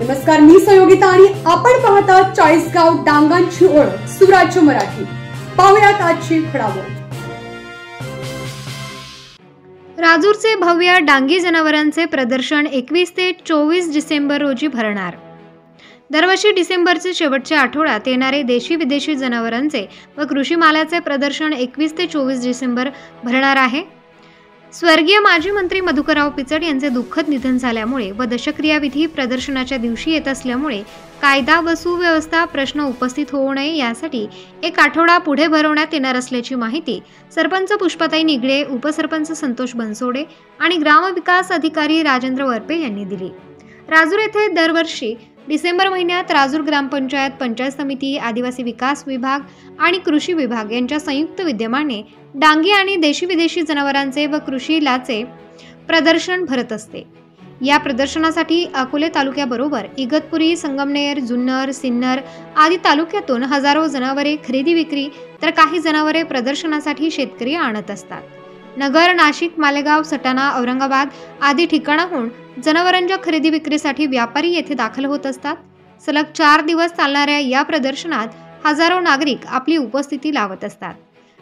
नमस्कार, मी सहयोगिता आणि आपण पाहता चाळीसगाव डांगांची ओळख सुराज्य मराठी। पाहुयात आजची घडामोड। राजूरचे भव्य डांगी जनावरांचे प्रदर्शन 21 ते 24 डिसेंबर रोजी भरणार। दरवर्षी डिसेंबरचे शेवटच्या आठवड्यात येणारे देशी विदेशी जनावरांचे व कृषी मालाचे प्रदर्शन 21 ते 24 डिसेंबर भरणार आहे। स्वर्गीय माजी मंत्री मधुकरराव पिचड यांचे दुःखद निधन झाल्यामुळे व दशक्रियाविधी प्रदर्शनाच्या दिवशी येत असल्यामुळे कायदा व सुव्यवस्था प्रश्न उपस्थित होऊ नये यासाठी एक आठवडा पुढे भरवण्यात येणार असल्याची माहिती सरपंच पुष्पाताई निगडे, उपसरपंच संतोष बनसोडे आणि ग्रामविकास अधिकारी राजेंद्र वरपे यांनी दिली। राजूर येथे दरवर्षी डिसेंबर महिन्यात राजूर ग्रामपंचायत, पंचायत समिती, आदिवासी विकास विभाग आणि कृषी विभाग यांच्या संयुक्त विद्यमाने डांगी आणि देशी विदेशी जनावरांचे व कृषी लाचे प्रदर्शन भरत असते। या प्रदर्शनासाठी अकोले तालुक्याबरोबर इगतपुरी, संगमनेर, जुन्नर, सिन्नर आदी तालुक्यातून हजारो जनावरे खरेदी विक्री तर काही जनावरे प्रदर्शनासाठी शेतकरी आणत असतात। नगर, नाशिक, मालेगाव, सटाणा, औरंगाबाद आदी ठिकाणाहून जनावरांच्या खरेदी विक्रीसाठी व्यापारी येथे दाखल होत असतात। सलग 4 दिवस चालणाऱ्या या प्रदर्शनात हजारो नागरिक आपली उपस्थिती लावत असतात।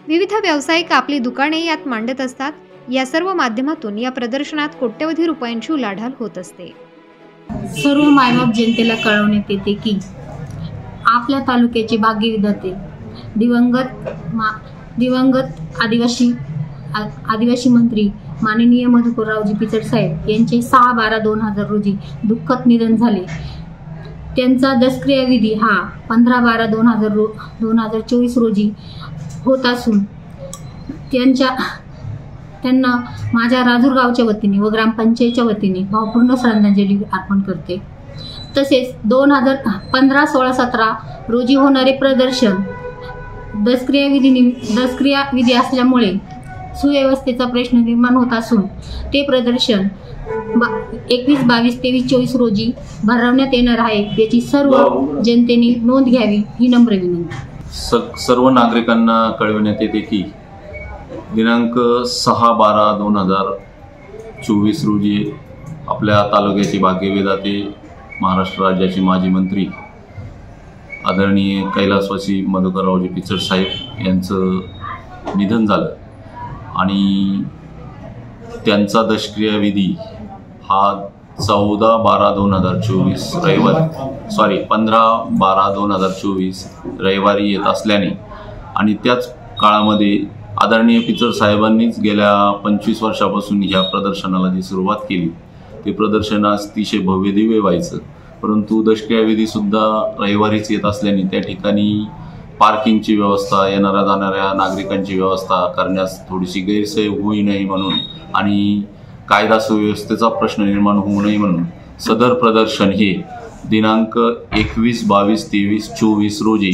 विविध व्यावसायिक आपली दुकाने यात मांडत असतात। या सर्व माध्यमातून या प्रदर्शनात कोट्यवधी रुपयांची उलाढाल होत असते। सर्व मायबाप जनतेला कळवण्यात येते की आपल्या तालुक्याचे भाग्यविधाते दिवंगत आदिवासी मंत्री माननीय मधुकररावजी पिचड साहेब यांचे 6/12/2000 रोजी दुःखद निधन झाले। त्यांचा दशक्रिया विधी हा 15/12/2024 रोजी होत असून त्यांना माझ्या राजूर गावच्या वतीने व ग्रामपंचायतच्या वतीने भावपूर्ण श्रद्धांजली अर्पण करते। तसेच 2015, 16, 17 रोजी होणारे प्रदर्शन दशक्रिया विधी असल्यामुळे सुव्यवस्थेचा प्रश्न निर्माण होत असून ते प्रदर्शन 21, 22, 23, 24 रोजी भरवण्यात येणार आहे। याची सर्व जनतेने नोंद घ्यावी ही नम्र विनंती। सर्व नागरिकांना कळविण्यात येते की दिनांक 6/12/2024 रोजी आपल्या तालुक्याचे भाग्यविधाते महाराष्ट्र राज्याचे माजी मंत्री आदरणीय कैलासवासी मधुकररावजी पिचड साहेब यांचं निधन झालं आणि त्यांचा दशक्रिया विधी हा 14/12/2024 रविवारी 15/12/2024 रविवारी येत असल्याने आणि त्याच काळामध्ये आदरणीय पिचड साहेबांनीच गेल्या 25 वर्षापासून ह्या प्रदर्शनाला जी सुरुवात केली ते प्रदर्शन अतिशय भव्य दिव्य व्हायचं, परंतु दशक्रिया विधी सुद्धा रविवारीच येत असल्याने त्या ठिकाणी पार्किंगची व्यवस्था, येणाऱ्या जाणाऱ्या नागरिकांची व्यवस्था करण्यास थोडीशी गैरसोय होऊ नये म्हणून आणि कायदा सुव्यवस्थेचा प्रश्न निर्माण होऊ नये म्हणून सदर प्रदर्शन हे दिनांक 21, 22, 23, 24 रोजी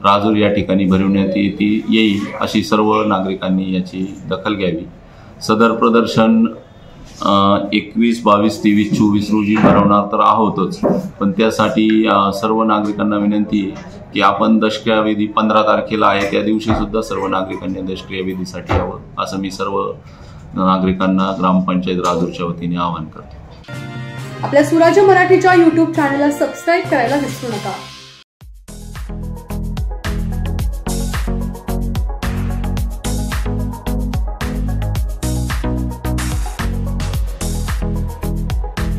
राजूर या ठिकाणी भरवण्यात येईल अशी सर्व नागरिकांनी याची दखल घ्यावी। सदर प्रदर्शन 21, 22, 23, 24 रोजी भरवणार तर आहोतच, पण त्यासाठी सर्व नागरिकांना विनंती आहे की आपण दशक्रिया विधी 15 तारखेला आहे त्या दिवशी सुद्धा सर्व नागरिकांनी दशक्रिया विधीसाठी यावं असं मी सर्व नागरिकांना ग्रामपंचायत राजूरच्या वतीने आवाहन करतो। आपल्या सुराज्य मराठीच्या YouTube चॅनलला सबस्क्राइब करायला विसरू नका।